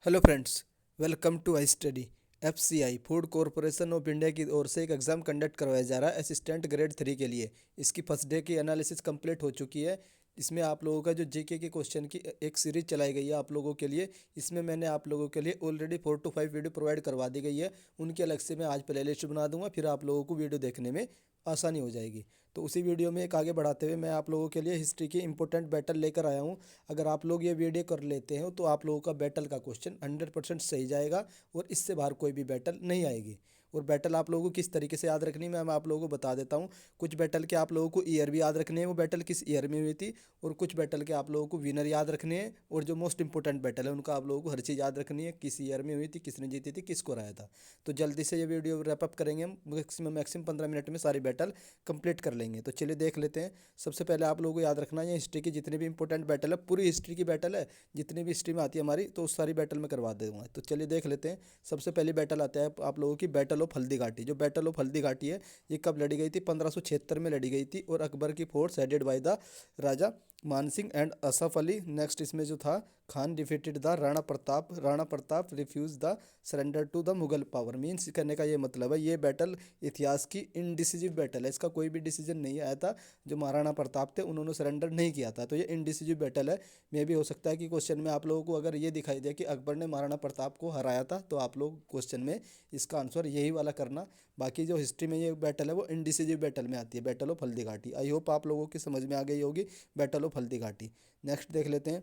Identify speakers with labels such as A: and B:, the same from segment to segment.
A: Hello friends, welcome to I study. FCI food corporation of India की ओर से एक एग्ज़ाम कंडक्ट करवाया जा रहा है असिस्टेंट ग्रेड 3 के लिए। इसकी फर्स्ट डे की एनालिसिस कंप्लीट हो चुकी है। इसमें आप लोगों का जो जीके के क्वेश्चन की एक सीरीज चलाई गई है आप लोगों के लिए। इसमें मैंने आप लोगों के लिए ऑलरेडी 4 to 5 वीडियो प्रोवाइड करवा दी गई है। उनकी अलग से मैं आज प्ले लिस्ट बना दूंगा, फिर आप लोगों को वीडियो देखने में आसानी हो जाएगी। तो उसी वीडियो में एक आगे बढ़ाते हुए मैं आप लोगों के लिए हिस्ट्री की इंपॉर्टेंट बैटल लेकर आया हूँ। अगर आप लोग ये वीडियो कर लेते हैं तो आप लोगों का बैटल का क्वेश्चन 100% सही जाएगा और इससे बाहर कोई भी बैटल नहीं आएगी। और बैटल आप लोगों को किस तरीके से याद रखनी है मैं आप लोगों को बता देता हूँ। कुछ बैटल के आप लोगों को ईयर भी याद रखने हैं, वो बैटल किस ईयर में हुई थी। और कुछ बैटल के आप लोगों को विनर याद रखने हैं, और जो मोस्ट इंपॉर्टेंट बैटल है उनका आप लोगों को हर चीज़ याद रखनी है, किस ईयर में हुई थी, किसने जीती थी, किसको हराया था। तो जल्दी से ये वीडियो रैप अप करेंगे हम, मैक्सिमम 15 मिनट में सारी बैटल कंप्लीट कर लेंगे। तो चलिए देख लेते हैं। सबसे पहले आप लोगों को याद रखना है हिस्ट्री की जितनी भी इंपॉर्टेंट बैटल है, पूरी हिस्ट्री की बैटल है, जितनी भी हिस्ट्री में आती है हमारी, तो उस सारी बैटल में करवा दूंगा। तो चलिए देख लेते हैं। सबसे पहली बैटल आता है आप लोगों की बैटल ऑफ हल्दी घाटी। जो बैटल ऑफ हल्दी घाटी है ये कब लड़ी गई थी? 1576 में लड़ी गई थी, और अकबर की force headed by the Raja Mansingh and Asaf Ali. Next इसमें जो था, Khan defeated the Rana Pratap refuse the surrender to the Mughal power. Means करने का ये मतलब है ये बैटल इतिहास की इनडिसिजिव बैटल है, इसका कोई भी डिसीजन नहीं आया था। जो महाराणा प्रताप थे उन्होंने सरेंडर नहीं किया था, तो ये इनडिसिजिव बैटल है। मे भी हो सकता है कि क्वेश्चन में आप लोगों को अगर ये दिखाई दे कि अकबर ने महाराणा प्रताप को हराया था, तो आप लोग क्वेश्चन में इसका आंसर यही वाला करना। बाकी जो हिस्ट्री में ये बैटल है वो इनडिसिजिव बैटल में आती है, battle of Haldi Ghati. I hope आप लोगों की समझ में आ गई होगी battle of Haldi Ghati. Next देख लेते हैं।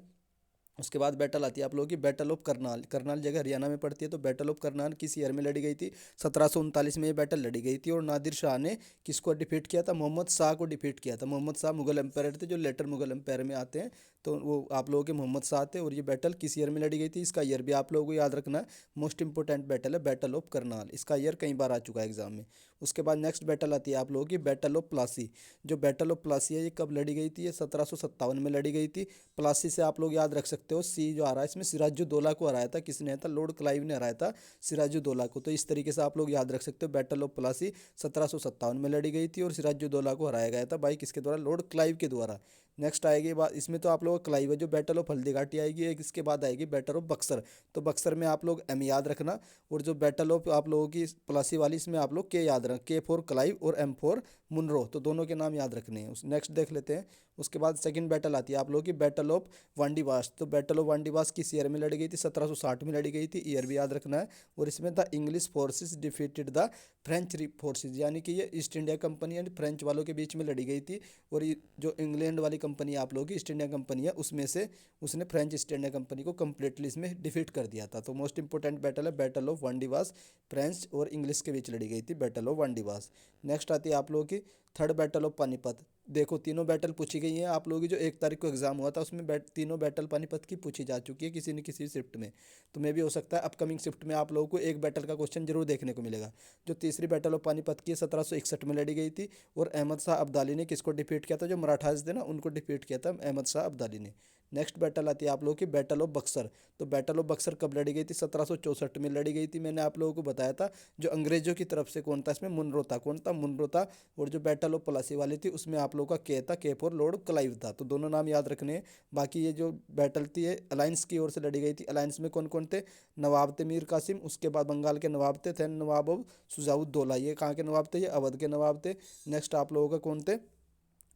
A: उसके बाद बैटल आती है आप लोगों की बैटल ऑफ करनाल। करनाल जगह हरियाणा में पड़ती है। तो बैटल ऑफ करनाल किस ईयर में लड़ी गई थी? 1739 में ये बैटल लड़ी गई थी। और नादिर शाह ने किसको डिफीट किया था? मोहम्मद शाह को डिफीट किया था। मोहम्मद शाह मुगल एम्पायर थे, जो लेटर मुगल एम्पायर में आते हैं, तो वो आप लोगों के मोहम्मद शाह थे। और ये बैटल किस ईयर में लड़ी गई थी? इसका ईयर भी आप लोगों को याद रखना है। मोस्ट इंपॉर्टेंट बैटल है बैटल ऑफ करनाल, इसका ईयर कई बार आ चुका है एग्जाम में। उसके बाद नेक्स्ट बैटल आती है आप लोगों की बैटल ऑफ प्लासी। जो बैटल ऑफ प्लासी है ये कब लड़ी गई थी? ये 1757 में लड़ी गई थी। प्लासी से आप लोग याद रख सकते हो, सी जो आ रहा है इसमें सिराजुद्दौला को हराया था। किसने हराया था? लॉर्ड क्लाइव ने हराया था सिराजुद्दौला को। तो इस तरीके से आप लोग याद रख सकते हो, बैटल ऑफ प्लासी 1757 में लड़ी गई थी और सिराजुद्दौला को हराया गया था भाई किसके द्वारा? लॉर्ड क्लाइव के द्वारा। नेक्स्ट आएगी बात, इसमें तो आप लोगों को क्लाइव है। जो बैटल ऑफ हल्दी घाटी आएगी एक, इसके बाद आएगी बैटल ऑफ बक्सर। तो बक्सर में आप लोग एम याद रखना। और जो बैटल ऑफ आप लोगों की प्लासी वाली, इसमें आप लोग के याद रख, के फॉर क्लाइव और एम फॉर मुनरो, तो दोनों के नाम याद रखने हैं। नेक्स्ट देख लेते हैं। उसके बाद सेकंड बैटल आती है आप लोगों की बैटल ऑफ वांडीवास। तो बैटल ऑफ वांडीवास किस ईयर में लड़ी गई थी? 1760 में लड़ी गई थी, ईयर भी याद रखना है। और इसमें the English forces defeated the French forces, यानी कि ये east India company and French वालों के बीच में लड़ी गई थी। और ये जो इंग्लैंड वाली कंपनी आप लोगों की ईस्ट इंडिया कंपनी है, उसमें से उसने फ्रेंच ईस्ट इंडिया कंपनी को कंप्लीटली इसमें डिफीट कर दिया था। तो मोस्ट इंपॉर्टेंट बैटल है बैटल ऑफ वांडीवास, फ्रेंच और इंग्लिश के बीच लड़ी गई थी बैटल ऑफ वांडीवास। नेक्स्ट आती है आप लोगों की थर्ड बैटल ऑफ पानीपत। देखो तीनों बैटल पूछी गई हैं आप लोगों की। जो 1 तारीख को एग्जाम हुआ था उसमें तीनों बैटल पानीपत की पूछी जा चुकी है किसी न किसी शिफ्ट में। तो मे भी हो सकता है अपकमिंग शिफ्ट में आप लोगों को एक बैटल का क्वेश्चन जरूर देखने को मिलेगा। जो तीसरी बैटल ऑफ पानीपत की 1761 में लड़ी गई थी। और अहमद शाह अब्दाली ने किसको डिफीट किया था? जो मराठास थे ना, उनको डिफीट किया था अहमद शाह अब्दाली ने। नेक्स्ट बैटल आती है आप लोगों की बैटल ऑफ बक्सर। तो बैटल ऑफ बक्सर कब लड़ी गई थी? 1764 में लड़ी गई थी। मैंने आप लोगों को बताया था जो अंग्रेजों की तरफ से कौन था इसमें? मुनरो था। कौन था? मुनरो था। और जो बैटल ऑफ प्लासी वाली थी उसमें आप लोगों का के था, के फॉर लॉर्ड क्लाइव था। तो दोनों नाम याद रखने हैं। बाकी ये जो बैटल थी ये अलायंस की ओर से लड़ी गई थी। अलायंस में कौन कौन थे? नवाब थे मीर कासिम, उसके बाद बंगाल के नवाब थे नवाब ऑफ सुजाउद्दौला। ये कहाँ के नवाब थे? ये अवध के नवाब थे। नेक्स्ट आप लोगों का कौन थे?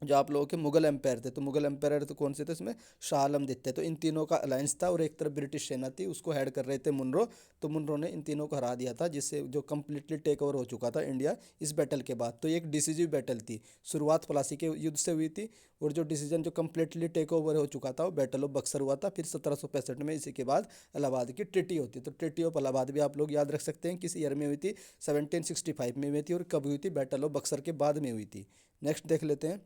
A: जो आप लोगों के मुगल एम्पायर थे। तो मुगल एम्पायर तो कौन से थे इसमें? शाह आलम द्वितीय। तो इन तीनों का अलायंस था। और एक तरफ ब्रिटिश सेना थी, उसको हेड कर रहे थे मुनरो। तो मुनरो ने इन तीनों को हरा दिया था, जिससे जो कम्प्लीटली टेक ओवर हो चुका था इंडिया इस बैटल के बाद। तो ये एक डिसीजिव बैटल थी। शुरुआत प्लासी के युद्ध से हुई थी। और जो डिसीजन जो कम्प्लीटली टेक ओवर हो चुका था वो बैटल ऑफ बक्सर हुआ था। फिर 1765 में इसी के बाद इलाहाबाद की ट्रिटी होती। तो ट्रिटी ऑफ इलाहाबाद भी आप लोग याद रख सकते हैं किस ईयर में हुई थी? 1765 में हुई थी। और कब हुई थी? बैटल ऑफ बक्सर के बाद में हुई थी। नेक्स्ट देख लेते हैं।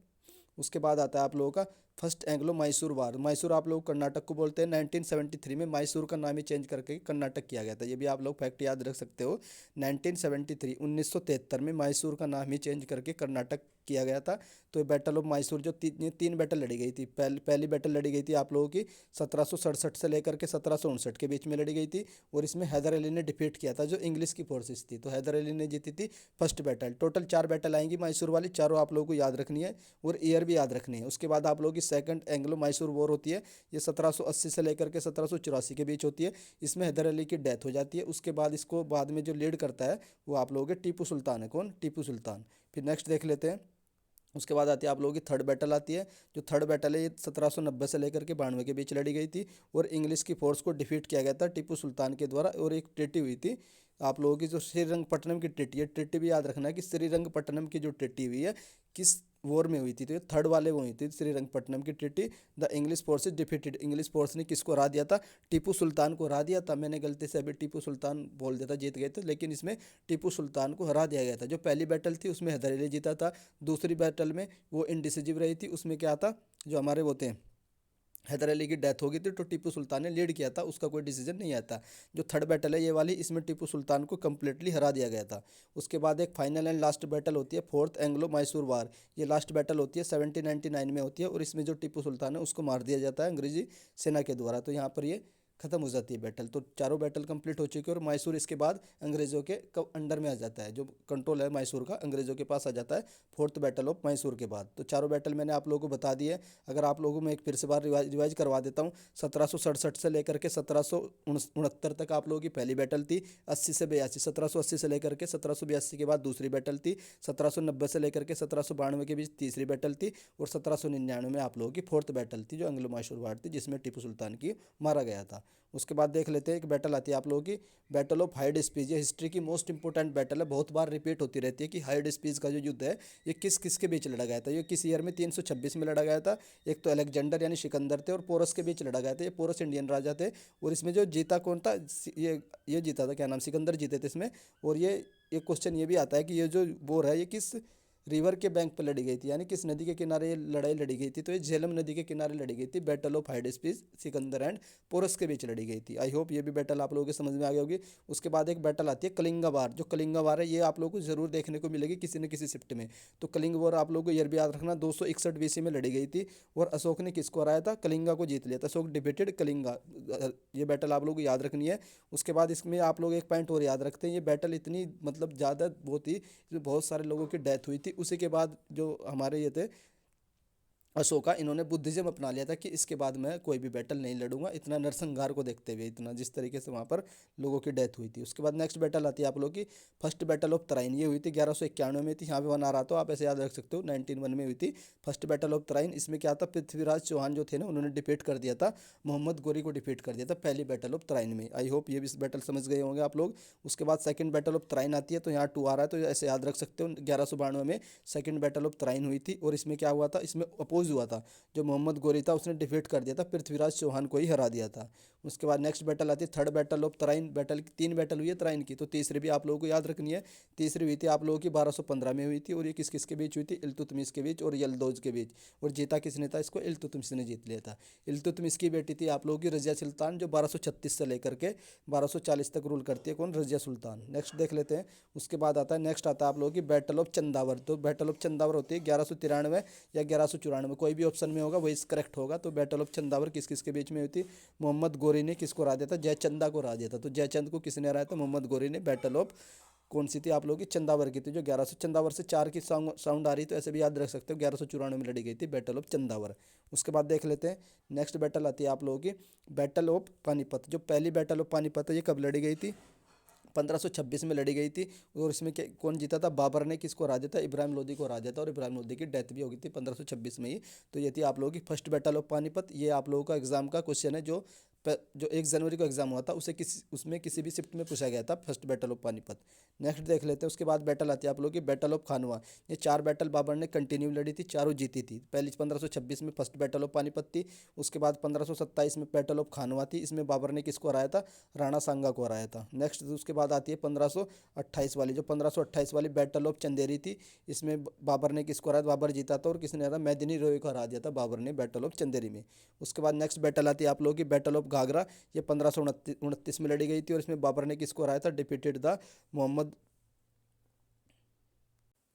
A: उसके बाद आता है आप लोगों का फर्स्ट एंग्लो मैसूर वार। मैसूर आप लोग कर्नाटक को बोलते हैं। 1973 में मैसूर का नाम ही चेंज करके कर्नाटक किया गया था। ये भी आप लोग फैक्ट याद रख सकते हो। 1973 1973 में मैसूर का नाम ही चेंज करके कर्नाटक किया गया था। तो बैटल ऑफ मैसूर जो तीन बैटल लड़ी गई थी। पहली बैटल लड़ी गई थी आप लोगों की 1767 से लेकर के 1759 के बीच में लड़ी गई थी। और इसमें हैदर अली ने डिफीट किया था जो इंग्लिश की फोर्सेस थी। तो हैदर अली ने जीती थी फर्स्ट बैटल। टोटल 4 बैटल आएंगी मैसूर वाली, चारों आप लोगों को याद रखनी है और ईयर भी याद रखनी है। उसके बाद आप लोगों की सेकंड एंग्लो मैसूर वॉर होती है, ये 1780 से लेकर के 1784 के बीच होती है। इसमें हैदर अली की डेथ हो जाती है। उसके बाद इसको बाद में जो लीड करता है वो आप लोगों के टीपू सुल्तान है। कौन? टीपू सुल्तान। फिर नेक्स्ट देख लेते हैं। उसके बाद आती है आप लोगों की थर्ड बैटल आती है। जो थर्ड बैटल है ये 1790 से लेकर के 92 के बीच लड़ी गई थी और इंग्लिश की फोर्स को डिफीट किया गया था टीपू सुल्तान के द्वारा। और एक ट्रीटी हुई थी आप लोगों की जो श्रीरंगपट्टनम की ट्रीटी है, ट्रीटी भी याद रखना है कि श्रीरंगपट्टनम की जो ट्रीटी हुई है किस वॉर में हुई थी, तो ये थर्ड वाले वो हुई थी श्रीरंगपट्टनम की treaty. The English forces defeated, English force ने किसको हरा दिया था? टीपू सुल्तान को हरा दिया था। मैंने गलती से अभी टीपू सुल्तान बोल दिया था, जीत गए थे, लेकिन इसमें टीपू सुल्तान को हरा दिया गया था। जो पहली बैटल थी उसमें हैदर अली जीता था। दूसरी बैटल में वो इनडिसिजिव रही थी, उसमें क्या था, जो हमारे वो थे हैदर अली की डेथ हो गई थी तो टीपू सुल्तान ने लीड किया था, उसका कोई डिसीजन नहीं आता। जो थर्ड बैटल है ये वाली, इसमें टीपू सुल्तान को कंप्लीटली हरा दिया गया था। उसके बाद एक फाइनल एंड लास्ट बैटल होती है फोर्थ एंग्लो मैसूर वार। ये लास्ट बैटल होती है 1799 में होती है और इसमें जो टीपू सुल्तान है उसको मार दिया जाता है अंग्रेजी सेना के द्वारा। तो यहाँ पर ये खत्म हो जाती है बैटल। तो चारों बैटल कंप्लीट हो चुकी है और मैसूर इसके बाद अंग्रेजों के अंडर में आ जाता है। जो कंट्रोल है मैसूर का अंग्रेजों के पास आ जाता है फोर्थ बैटल ऑफ मैसूर के बाद। तो चारों बैटल मैंने आप लोगों को बता दिए। अगर आप लोगों में एक फिर से बार रिवाइज करवा देता हूँ। 1767 से लेकर के 1769 तक आप लोगों की पहली बैटल थी। 80 से 82, 1780 से लेकर के 1782 के बाद दूसरी बैटल थी। 1790 से लेकर के 1792 के बीच तीसरी बैटल थी और 1799 में आप लोगों की फोर्थ बैटल थी जो एंग्लो मैसूर वार थी, जिसमें टीपू सुल्तान की मारा गया था। उसके बाद देख लेते हैं एक बैटल आती है आप लोगों की बैटल ऑफ हाइड स्पीच। ये हिस्ट्री की मोस्ट इंपॉर्टेंट बैटल है, बहुत बार रिपीट होती रहती है कि हाइड स्पीच का जो युद्ध है ये किस किस के बीच लड़ा गया था। ये किस ईयर में? 326 में लड़ा गया था। एक तो अलेक्जेंडर यानी सिकंदर थे और पोरस के बीच लड़ा गया था। ये पोरस इंडियन राजा थे और इसमें जो जीता कौन था? ये जीता था, क्या नाम, सिकंदर जीते थे इसमें। और ये एक क्वेश्चन ये भी आता है कि ये जो वॉर है ये किस रिवर के बैंक पर लड़ी गई थी, यानी किस नदी के किनारे ये लड़ाई लड़ी गई थी? तो ये झेलम नदी के किनारे लड़ी गई थी। Battle of Hydaspes Sikandar and Porus के बीच लड़ी गई थी। आई होप ये भी बैटल आप लोगों के समझ में आ गई होगी। उसके बाद एक बैटल आती है कलिंगा वार। जो कलिंगा वार है ये आप लोगों को जरूर देखने को मिलेगी किसी न किसी शिफ्ट में। तो कलिंग वॉर आप लोगों को ये भी याद रखना 261 BC में लड़ी गई थी और अशोक ने किसको हराया था? कलिंगा को जीत लिया था। अशोक डिफीटेड कलिंगा। ये बैटल आप लोगों को याद रखनी है। उसके बाद इसमें आप लोग एक पॉइंट और याद रखते हैं, ये बैटल इतनी मतलब ज़्यादा वो थी, बहुत सारे लोगों की डेथ हुई थी। उसी के बाद जो हमारे ये थे अशोका, इन्होंने बुद्धिज्म अपना लिया था कि इसके बाद मैं कोई भी बैटल नहीं लड़ूंगा, इतना नरसंहार को देखते हुए, इतना जिस तरीके से वहाँ पर लोगों की डेथ हुई थी। उसके बाद नेक्स्ट बैटल आती है आप लोगों की फर्स्ट बैटल ऑफ तराइन। ये हुई थी 1191 में थी, यहाँ पे 1 आ रहा तो आप ऐसे याद रख सकते हो 1901 में हुई थी फर्स्ट बैटल ऑफ तराइन। इसमें क्या था, पृथ्वीराज चौहान जो थे ना उन्होंने डिफीट कर दिया था, मोहम्मद गोरी को डिफीट कर दिया था पहली बैटल ऑफ तराइन में। आई होप ये भी इस बैटल समझ गए होंगे आप लोग। उसके बाद सेकंड बैटल ऑफ तराइन आती है, तो यहाँ 2 आ रहा है तो ऐसे याद रख सकते हो। 1192 में सेकंड बैटल ऑफ तराइन हुई थी और इसमें क्या हुआ था, इसमें अपोज हुआ था, जो मोहम्मद गोरी था उसने डिफीट कर दिया था, पृथ्वीराज चौहान को ही हरा दिया था। उसके बाद नेक्स्ट बैटल आती है third battle of Tarain. Battle 3 battle हुई है तराइन की, तो तीसरी भी आप लोगों को याद रखनी है। तीसरी हुई थी आप लोगों की 1215 में हुई थी और ये किस किस के बीच हुई थी? इल्तुतमिश के बीच और यलदौज के बीच। और जीता किसने था इसको? इल्तुतमिश ने जीत लिया था। इल्तुतमिश की बेटी थी आप लोगों की रजिया सुल्तान, जो 1236 से लेकर के 1240 तक रूल करती है। कौन? रजिया सुल्तान। नेक्स्ट देख लेते हैं। उसके बाद आता है नेक्स्ट आता है आप लोगों की बैटल ऑफ चंदावर। तो बैटल ऑफ चंदावर होती है 1193 या 1194, कोई भी ऑप्शन में होगा वही करेक्ट होगा। तो बैटल ऑफ चंदावर किस किस के बीच में हुई थी? मोहम्मद गोरी ने किसको हरा दिया था? जयचंदा को हरा दिया था। तो जयचंद को किसने हराया था? मोहम्मद गोरी ने। बैटल ऑफ कौन सी थी आप लोगों की? चंदावर की थी, जो 1100 चंदावर से 4 की साउंड आ रही, तो ऐसे भी याद रख सकते हो। 1194 में लड़ी गई थी बैटल ऑफ चंदावर। उसके बाद देख लेते हैं नेक्स्ट बैटल आती है आप लोगों की बैटल ऑफ पानीपत। जो पहली बैटल ऑफ पानीपत है ये कब लड़ी गई थी? 1526 में लड़ी गई थी और इसमें कौन जीता था? बाबर ने किसको हरा दिया था? इब्राहिम लोदी को हरा दिया था और इब्राहिम लोदी की डेथ भी हो गई थी 1526 में ही। तो ये थी आप लोगों की फर्स्ट बैटल ऑफ पानीपत। ये आप लोगों का एग्जाम का क्वेश्चन है जो 1 जनवरी को एग्जाम हुआ था उसमें किसी भी शिफ्ट में पूछा गया था, first battle of Panipat. Next देख लेते हैं। उसके बाद बैटल आती है आप लोगों की बैटल ऑफ खानवा। ये 4 बैटल बाबर ने कंटिन्यू लड़ी थी, चारों जीती थी। पहली 1526 में फर्स्ट बैटल ऑफ पानीपत थी। उसके बाद 1527 में बैटल ऑफ खानवा थी, इसमें बाबर ने किसको हराया था? राणा सांगा को हराया था। नेक्स्ट उसके बाद आती है 1528 वाली। जो 1528 वाली बैटल ऑफ चंदेरी थी, इसमें बाबर ने किसको हराया? बाबर जीता था और किसने हरा? मैदिनी रोय को हरा दिया था बाबर ने बैटल ऑफ चंदेरी में। उसके बाद नेक्स्ट बैटल आती है आप लोगों की बैटल ऑफ घाघरा। ये 1529 में लड़ी गई थी और इसमें बाबर ने किसको हराया था? डिफीटेड द मोहम्मद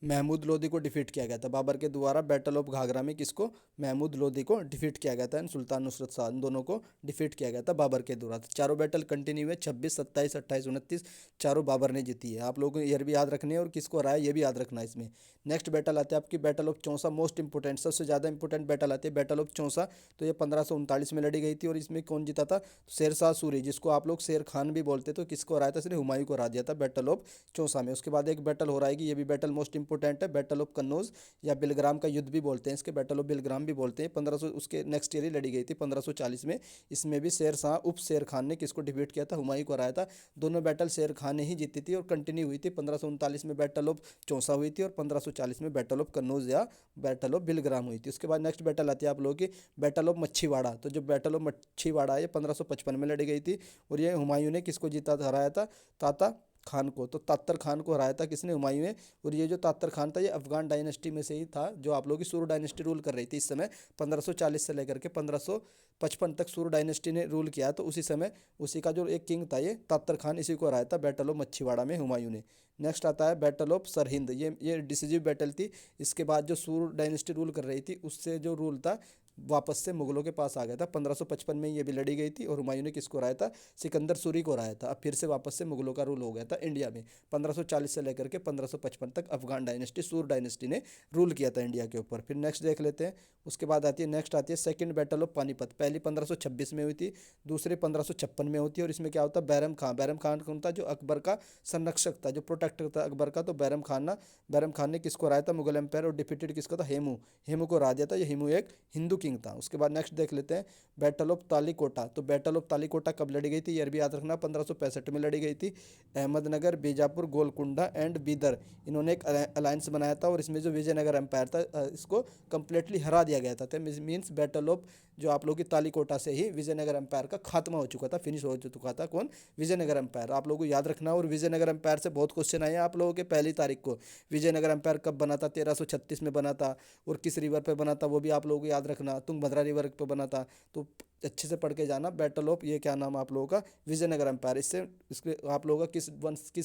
A: महमूद लोदी को डिफीट किया गया था बाबर के द्वारा बैटल ऑफ घाघरा में। किसको? महमूद लोदी को डिफीट किया गया था एंड सुल्तान नुसरत शाह, इन दोनों को डिफीट किया गया था बाबर के द्वारा। चारों बैटल कंटिन्यू हुए, 26, 27, 28, 29, चारों बाबर ने जीती है। आप लोगों को ईयर भी याद रखनी है और किसको हराया ये भी याद रखना है इसमें। नेक्स्ट बैटल आती है आपकी battle of Chausa, most important, सबसे ज़्यादा इंपोर्टेंट बैटल आती है बैटल ऑफ चौसा। तो ये 1539 में लड़ी गई थी और इसमें कौन जीता था? शेर शाह सूरी, जिसको आप लोग शेर खान भी बोलते। तो किसको हराया था? इसने हुमायूं को हरा दिया था बैटल ऑफ चौसा में। उसके बाद एक बैटल हो रहा है कि ये भी बैटल मोस्ट इंपोर्टेंट है, बैटल ऑफ कन्नौज या बिलग्राम का युद्ध भी बोलते हैं इसके, बैटल ऑफ बिलग्राम भी बोलते हैं। 1500 उसके नेक्स्ट ईयर ही लड़ी गई थी 1540 में। इसमें भी शेर शाह उप शेर खान ने किसको डिफीट किया था? हुमायूं को हराया था। दोनों बैटल शेर खान ने ही जीती थी और कंटिन्यू हुई थी। 1539 में बैटल ऑफ चौसा हुई थी और 1540 में बैटल ऑफ कन्नौज या बैटल ऑफ बिलग्राम हुई थी। उसके बाद नेक्स्ट बैटल आती है आप लोगों की बैटल ऑफ मच्छीवाड़ा। तो जो बैटल ऑफ मच्छीवाड़ा है ये 1555 में लड़ी गई थी और ये हुमायूं ने किसको जीता था, हराया था? ताता खान को। तो तातर खान को हराया था किसने? हुमायूं ने। और ये जो तातर खान था ये अफगान डायनेस्टी में से ही था, जो आप लोगों की सूर डायनेस्टी रूल कर रही थी इस समय। 1540 से लेकर के 1555 तक सूर डायनेस्टी ने रूल किया, तो उसी समय उसी का जो एक किंग था ये तातर खान, इसी को हराया था बैटल ऑफ मच्छीवाड़ा में हुमायूं ने। नेक्स्ट आता है बैटल ऑफ सरहिंद। ये डिसीजिव बैटल थी। इसके बाद जो सूर डायनेस्टी रूल कर रही थी उससे जो रूल था वापस से मुगलों के पास आ गया था। 1555 में ये भी लड़ी गई थी और हुमायूं ने किसको हराया था? सिकंदर सूरी को हराया था। अब फिर से वापस से मुगलों का रूल हो गया था इंडिया में। 1540 से लेकर के 1555 तक अफगान डायनेस्टी, सूर डायनेस्टी ने रूल किया था इंडिया के ऊपर। फिर नेक्स्ट देख लेते हैं। उसके बाद आती है नेक्स्ट आती है सेकंड बैटल ऑफ पानीपत। पहली 1526 में हुई थी, दूसरी 1556 में होती है। और इसमें क्या होता है? बैरम खान। बैरम खान कौन था? जो अकबर का संरक्षक था, जो प्रोटेक्टर था अकबर का। तो बैरम खान ना, बैरम खान ने किसको हराया था? मुगल एम्पायर। और डिफीटेड किसका था? हेमू। हेमू को हरा दिया था। ये हेमू एक हिंदू किंग था। उसके बाद नेक्स्ट देख लेते हैं बैटल ऑफ तालीकोटा। तो बैटल ऑफ तालीकोटा कब लड़ी गई थी? ईयर भी याद रखना, 1565 में लड़ी गई थी। अहमदनगर, बीजापुर, गोलकुंडा एंड बीदर, इन्होंने एक अलायंस बनाया था और इसमें जो विजयनगर एम्पायर था इसको कंप्लीटली हरा दिया गया था। तो मीन्स बैटल ऑफ जो आप लोगों की तालीकोटा से ही विजयनगर एम्पायर का खात्मा हो चुका था, फिनिश हो चुका था। कौन? विजयनगर एम्पायर। आप लोगों को याद रखना। और विजयनगर एम्पायर से बहुत क्वेश्चन आए हैं आप लोगों के। पहली तारीख को विजयनगर एम्पायर कब बना था? 1336 में बना था। और किस रिवर पे बना था वो भी आप लोगों को याद रखना। तुंगभद्रा रिवर पे बना था। तो अच्छे से पढ़ के जाना। बैटल ऑफ ये क्या नाम आप लोगों का? विजयनगर एम्पायर। इससे इसके आप लोगों का किस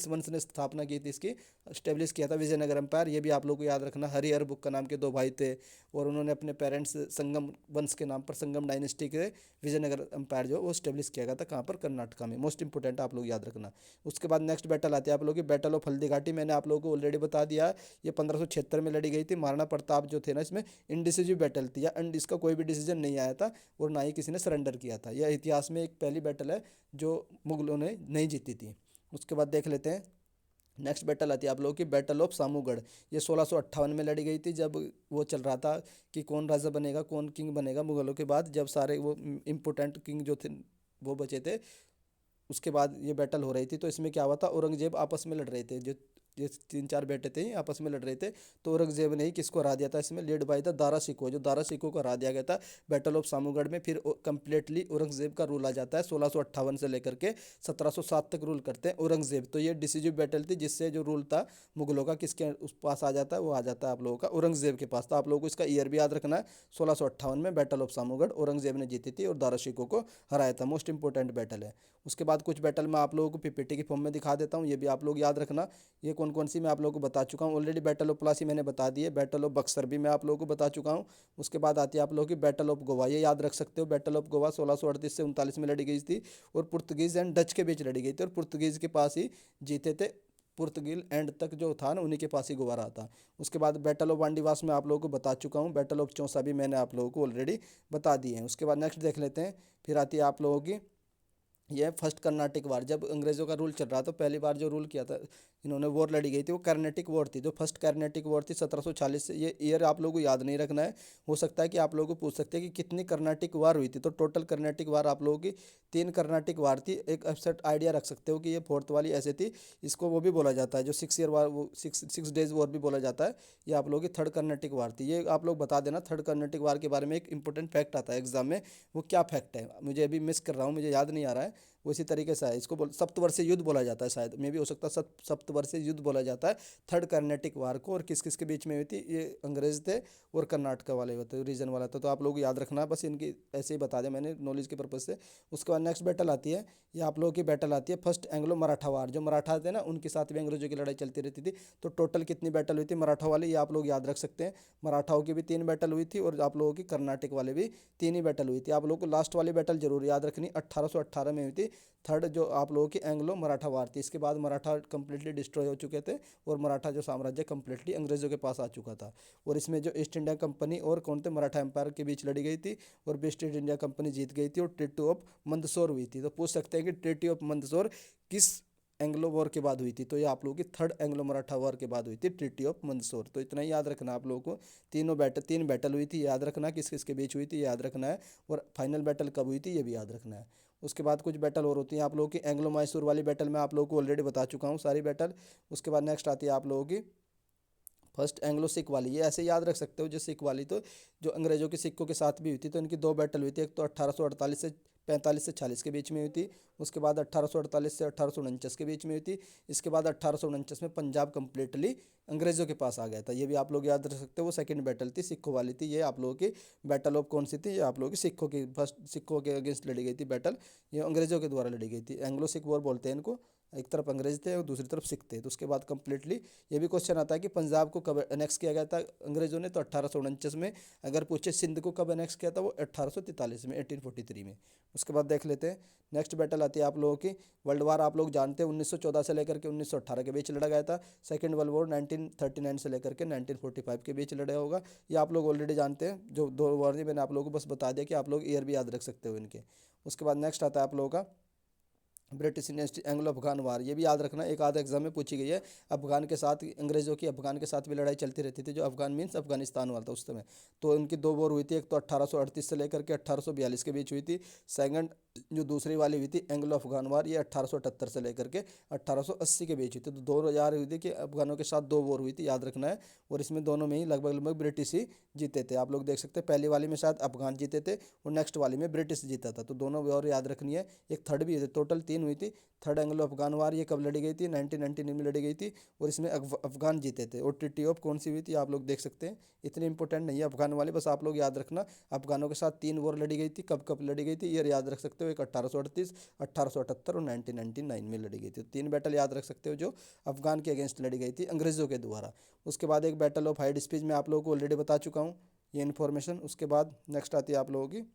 A: वंश ने स्थापना की थी इसकी, स्टेब्लिश किया था विजयनगर एम्पायर, ये भी आप लोगों को याद रखना। हरिहर बुक का नाम के दो भाई थे और उन्होंने अपने पेरेंट्स संगम वंश के नाम पर, संगम डायनेस्टी के विजयनगर एम्पायर जो वो स्टेब्लिश किया गया था। कहाँ पर? कर्नाटका में। मोस्ट इंपोर्टेंट आप लोग याद रखना। उसके बाद नेक्स्ट बैटल आती है आप लोगों की बैटल ऑफ हल्दी घाटी। मैंने आप लोगों को ऑलरेडी बता दिया। ये 1576 में लड़ी गई थी। महाराणा प्रताप जो थे ना इसमें इंडिसिजिव बैटल थी, या इसका कोई भी डिसीजन नहीं आया था और ना ही किसी ने सरेंडर किया था। यह इतिहास में एक पहली बैटल है जो मुगलों ने नहीं जीती थी। उसके बाद देख लेते हैं नेक्स्ट बैटल आती है आप लोगों की बैटल ऑफ सामूगढ़। ये 1658 में लड़ी गई थी, जब वो चल रहा था कि कौन राजा बनेगा, कौन किंग बनेगा मुगलों के बाद, जब सारे वो इम्पोर्टेंट किंग जो थे वो बचे थे। उसके बाद ये बैटल हो रही थी। तो इसमें क्या हुआ था? औरंगजेब आपस में लड़ रहे थे, जो ये तीन चार बेटे थे आपस में लड़ रहे थे। तो औरंगजेब ने ही किसको हरा दिया था इसमें? लेड बाय द दारा सिको, जो दारा सिको को हरा दिया गया था बैटल ऑफ सामूगढ़ में। फिर कंप्लीटली औरंगजेब का रूल आ जाता है। 1658 से लेकर के 1707 तक रूल करते हैं औरंगजेब। तो ये डिसीजिव बैटल थी जिससे जो रूल था मुगलों का किसके उस पास आ जाता है? वो आ जाता है आप लोगों का औरंगजेब के पास। तो आप लोगों को इसका ईयर भी याद रखना है। 1658 में बैटल ऑफ सामूगढ़ औरंगजेब ने जीती थी और दारा शिकोह को हराया था। मोस्ट इंपोर्टेंट बैटल है। उसके बाद कुछ बैटल मैं आप लोगों को पीपीटी की फॉर्म में दिखा देता हूँ, ये भी आप लोग याद रखना। ये कौन कौन सी मैं आप लोगों को बता चुका हूँ ऑलरेडी। बैटल ऑफ प्लासी मैंने बता दी है। बैटल ऑफ बक्सर भी मैं आप लोगों को बता चुका हूँ। उसके बाद आती है आप लोगों की बैटल ऑफ गोवा। ये याद रख सकते हो। बैटल ऑफ गोवा 1638 से 39 में लड़ी गई थी और पुर्तगीज एंड डच के बीच लड़ी गई थी और पुर्तगीज के पास ही जीते थे। पुर्तगाल एंड तक जो था ना उन्हीं के पास ही गोवा रहा था। उसके बाद बैटल ऑफ वांडीवास में आप लोगों को बता चुका हूँ। बैटल ऑफ चौसा भी मैंने आप लोगों को ऑलरेडी बता दिए हैं। उसके बाद नेक्स्ट देख लेते हैं। फिर आती है आप लोगों की यह फर्स्ट कर्नाटिक वार। जब अंग्रेज़ों का रूल चल रहा था पहली बार जो रूल किया था इन्होंने, वॉर लड़ी गई थी, वो कर्नाटिक वॉर थी। जो फर्स्ट कर्नाटिक वॉर थी 1740 से। ये ईयर आप लोगों को याद नहीं रखना है। हो सकता है कि आप लोगों को पूछ सकते हैं कि कितनी कर्नाटिक वार हुई थी। तो टोटल कर्नाटिक वार आप लोगों की 3 कर्नाटिक वार थी। एक अपसेट आइडिया रख सकते हो कि ये फोर्थ वाली ऐसे थी। इसको वो भी बोला जाता है जो 6 ईयर वार, वो 6 डेज वॉर भी बोला जाता है। ये आप लोगों की थर्ड कर्नाटिक वार थी। ये आप लोग बता देना। थर्ड कर्नाटिक वार के बारे में एक इंपॉर्टेंट फैक्ट आता है एग्जाम में। वो क्या फैक्ट है? मुझे अभी मिस कर रहा हूँ, मुझे याद नहीं आ रहा है। उसी तरीके से है। इसको सप्तवर्षीय युद्ध बोला जाता है, शायद मे भी हो सकता है सप्तवर्षीय युद्ध बोला जाता है थर्ड कर्नाटिक वार को। और किस किस के बीच में हुई थी, ये अंग्रेज थे और कर्नाटक वाले होते रीजन वाला था। तो आप लोग याद रखना, बस इनकी ऐसे ही बता दें मैंने नॉलेज के पर्पज से। उसके बाद नेक्स्ट बैटल आती है, ये आप लोगों की बैटल आती है फर्स्ट एंग्लो मराठा वार। जो मराठा थे ना, उनके साथ भी अंग्रेजों की लड़ाई चलती रहती थी। तो टोटल कितनी बैटल हुई थी मराठा वाली, ये आप लोग याद रख सकते हैं। मराठाओं की भी 3 बैटल हुई थी और आप लोगों की कर्नाटक वाले भी 3 ही बैटल हुई थी। आप लोगों को लास्ट वाली बैटल जरूर याद रखनी, 1818 में हुई थी, थर्ड जो आप लोगों की एंग्लो मराठा वार थी। इसके बाद मराठा कंप्लीटली डिस्ट्रॉय हो चुके थे और मराठा जो साम्राज्य कंप्लीटली अंग्रेजों के पास आ चुका था। और इसमें जो ईस्ट इंडिया कंपनी और कौन थे, मराठा एम्पायर के बीच लड़ी गई थी और ईस्ट इंडिया कंपनी जीत गई थी और ट्रीटी ऑफ मंदसौर हुई थी। तो पूछ सकते हैं कि ट्रीटी ऑफ मंदसौर किस एंग्लो वॉर के बाद हुई थी, तो ये आप लोगों की थर्ड एंग्लो मराठा वॉर के बाद हुई थी, ट्रीटी ऑफ मंदसौर। तो इतना ही याद रखना आप लोगों को। 3 बैटल हुई थी, याद रखना किस किस के बीच हुई थी, याद रखना है। और फाइनल बैटल कब हुई थी, ये भी याद रखना है। उसके बाद कुछ बैटल और होती हैं आप लोगों की। एंग्लो मैसूर वाली बैटल मैं आप लोगों को ऑलरेडी बता चुका हूँ सारी बैटल। उसके बाद नेक्स्ट आती है आप लोगों की फर्स्ट एंग्लो सिख वाली, ये ऐसे याद रख सकते हो। जो सिख वाली तो जो अंग्रेजों के सिखों के साथ भी हुई थी, तो इनकी 2 बैटल हुई थी। एक तो 1848 से 45 से 46 के बीच में हुई थी। उसके बाद 1848 से 1849 के बीच में हुई थी। इसके बाद 1849 में पंजाब कंप्लीटली अंग्रेजों के पास आ गया था। ये भी आप लोग याद रख सकते हो। वो सेकंड बैटल थी, सिखों वाली थी। ये आप लोगों की बैटल ऑफ कौन सी थी, ये आप लोगों की सिखों की, फर्स्ट सिखों के अगेंस्ट लड़ी गई थी बैटल। ये अंग्रेजों के द्वारा लड़ी गई थी। एंग्लो सिख वॉर बोलते हैं इनको। एक तरफ अंग्रेज थे और दूसरी तरफ सिख थे। तो उसके बाद कंप्लीटली ये भी क्वेश्चन आता है कि पंजाब को कब अनेक्स किया गया था अंग्रेजों ने, तो 1849 में। अगर पूछे सिंध को कब अनेक्स किया था, वो 1843 में, 1843 में। उसके बाद देख लेते हैं नेक्स्ट बैटल आती है आप लोगों की वर्ल्ड वार। आप लोग जानते हैं 1914 से लेकर के 1918 के बीच लड़ा गया था। सेकेंड वर्ल्ड वॉर 1939 से लेकर के 1945 के बीच लड़ा होगा। ये आप लोग ऑलरेडी जानते हैं। जो 2 वॉर मैंने आप लोगों को बस बता दिया कि आप लोग ईयर भी याद रख सकते हो इनके। उसके बाद नेक्स्ट आता है आप लोगों का ब्रिटिश इंडस्ट्री एंग्लो अफगान वार। ये भी याद रखना, एक आधा एग्जाम में पूछी गई है। अफगान के साथ, अंग्रेजों की अफगान के साथ भी लड़ाई चलती रहती थी। जो अफगान मीन्स अफगानिस्तान वाला था उस समय। तो उनकी 2 वॉर हुई थी। एक तो 1838 से लेकर के 1842 के बीच हुई थी। सेकंड जो दूसरी वाली हुई थी एंग्लो अफगान वार, ये 1878 से लेकर के 1880 के बीच हुई थी। तो 2000 हुई थी कि अफगानों के साथ 2 वॉर हुई थी, याद रखना है। और इसमें दोनों में ही लगभग लगभग ब्रिटिश ही जीते थे। आप लोग देख सकते हैं पहली वाली में शायद अफगान जीते थे और नेक्स्ट वाली में ब्रिटिश जीता था। तो दोनों वॉर याद रखनी है। एक थर्ड भी है, टोटल 3 हुई थी। थर्ड एंग्लो अफगान वार ये कब लड़ी गई थी, 1999 में लड़ी गई थी और इसमें अफगान जीते थे। और ट्रीटी ऑफ कौन सी हुई थी, आप लोग देख सकते हैं। इतनी इंपॉर्टेंट नहीं है अफगान वाली, बस आप लोग याद रखना। अफगानों के साथ 3 वॉर लड़ी गई थी, कब कब लड़ी गई थी ये याद रख सकते हो। एक 1838, 1878 और 1999 में लड़ी गई थी। 3 बैटल याद रख सकते हो जो अफगान के अगेंस्ट लड़ी गई थी अंग्रेजों के द्वारा। उसके बाद एक बैटल ऑफ हाइड स्पीच मैं आप लोगों को ऑलरेडी बता चुका हूँ ये इन्फॉर्मेशन। उसके बाद नेक्स्ट आती है आप लोगों की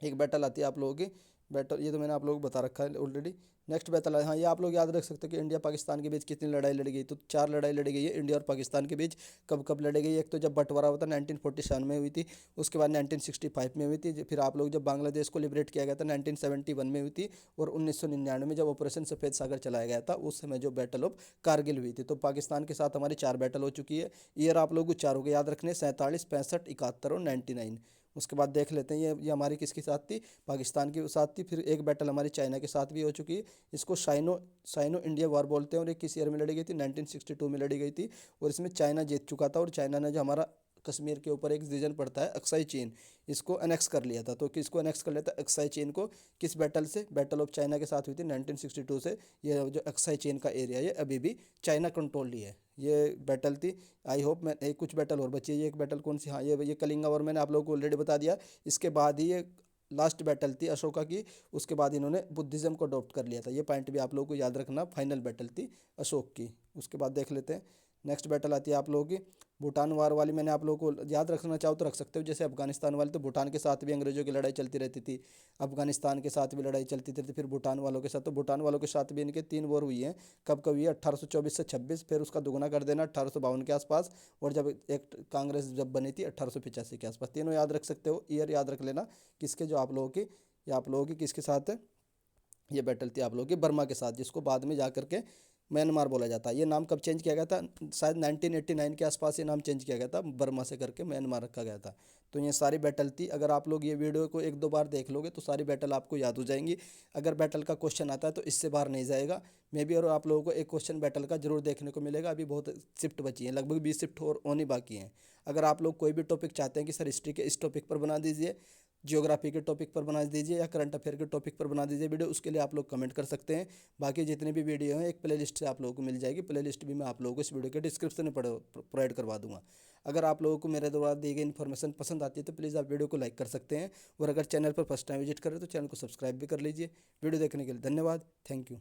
A: एक बैटल आती है आप लोगों की बैटल, ये तो मैंने आप लोगों को बता रखा है ऑलरेडी। नेक्स्ट बैटल है, हाँ ये आप लोग याद रख सकते हो कि इंडिया पाकिस्तान के बीच कितनी लड़ाई लड़ी गई। तो 4 लड़ाई लड़ी गई है इंडिया और पाकिस्तान के बीच। कब कब लड़ी गई, एक तो जब बंटवारा हुआ था 1947 में हुई थी। उसके बाद 1965 में हुई थी। फिर आप लोग जब बांग्लादेश को लिबरेट किया गया था 1971 में हुई थी। और 1999 में जब ऑपरेशन सफ़ेद सागर चलाया गया था, उस समय जो बैटल ऑफ कारगिल हुई थी। तो पाकिस्तान के साथ हमारी 4 बैटल हो चुकी है। ईयर आप लोग को चारों के याद रखने, 47, 65, 71 और 99। उसके बाद देख लेते हैं ये हमारी किसके साथ थी, पाकिस्तान के साथ थी। फिर एक बैटल हमारी चाइना के साथ भी हो चुकी है। इसको साइनो साइनो इंडिया वॉर बोलते हैं। और ये किस ईयर में लड़ी गई थी, 1962 में लड़ी गई थी। और इसमें चाइना जीत चुका था। और चाइना ने जो हमारा कश्मीर के ऊपर एक रीजन पड़ता है अक्साई चीन, इसको अनेक्स कर लिया था। तो किसको अनेक्स कर लिया था, अक्साई चीन को। किस बैटल से, बैटल ऑफ चाइना के साथ हुई थी 1962 से। ये जो अक्साई चीन का एरिया ये अभी भी चाइना कंट्रोल ही है। ये बैटल थी। आई होप मैं एक कुछ बैटल और बची है। ये एक बैटल कौन सी, हाँ ये कलिंगा वॉर मैंने आप लोगों को ऑलरेडी बता दिया। इसके बाद ही ये लास्ट बैटल थी अशोका की। उसके बाद इन्होंने बुद्धिज़्म को अडॉप्ट कर लिया था। ये पॉइंट भी आप लोगों को याद रखना, फाइनल बैटल थी अशोक की। उसके बाद देख लेते हैं नेक्स्ट बैटल आती है आप लोगों की भूटान वार वाली। मैंने आप लोगों को याद रखना चाहो तो रख सकते हो। जैसे अफगानिस्तान वाले, तो भूटान के साथ भी अंग्रेजों की लड़ाई चलती रहती थी। अफगानिस्तान के साथ भी लड़ाई चलती थी, फिर भूटान वालों के साथ। तो भूटान वालों के साथ भी इनके 3 वॉर हुई हैं। कब कब हुई है, 1824 से 26, फिर उसका दुगुना कर देना 1852 के आसपास। और जब एक कांग्रेस जब बनी थी 1885 के आसपास। तीनों याद रख सकते हो, ईयर याद रख लेना किसके, जो आप लोगों की, या आप लोगों की किसके साथ है ये बैटल थी, आप लोगों की बर्मा के साथ, जिसको बाद में जा करके म्यांमार बोला जाता है। ये नाम कब चेंज किया गया था, शायद 1989 के आसपास ये नाम चेंज किया गया था, बर्मा से करके म्यांमार रखा गया था। तो ये सारी बैटल थी। अगर आप लोग ये वीडियो को 1-2 बार देख लोगे तो सारी बैटल आपको याद हो जाएंगी। अगर बैटल का क्वेश्चन आता है तो इससे बाहर नहीं जाएगा मे बी। और आप लोगों को एक क्वेश्चन बैटल का जरूर देखने को मिलेगा। अभी बहुत शिफ्ट बची हैं, लगभग 20 शिफ्ट और होनी बाकी हैं। अगर आप लोग कोई भी टॉपिक चाहते हैं कि सर हिस्ट्री के इस टॉपिक पर बना दीजिए, जियोग्राफी के टॉपिक पर बना दीजिए या करंट अफेयर के टॉपिक पर बना दीजिए वीडियो, उसके लिए आप लोग कमेंट कर सकते हैं। बाकी जितने भी वीडियो हैं एक प्लेलिस्ट से आप लोगों को मिल जाएगी, प्लेलिस्ट भी मैं आप लोगों को इस वीडियो के डिस्क्रिप्शन में प्रोवाइड करवा दूंगा। अगर आप लोगों को मेरे द्वारा दी गई इन्फॉर्मेशन पसंद आती है तो प्लीज़ आप वीडियो को लाइक कर सकते हैं, और अगर चैनल पर फर्स्ट टाइम विजिट करें तो चैनल को सब्सक्राइब भी कर लीजिए। वीडियो देखने के लिए धन्यवाद। Thank you.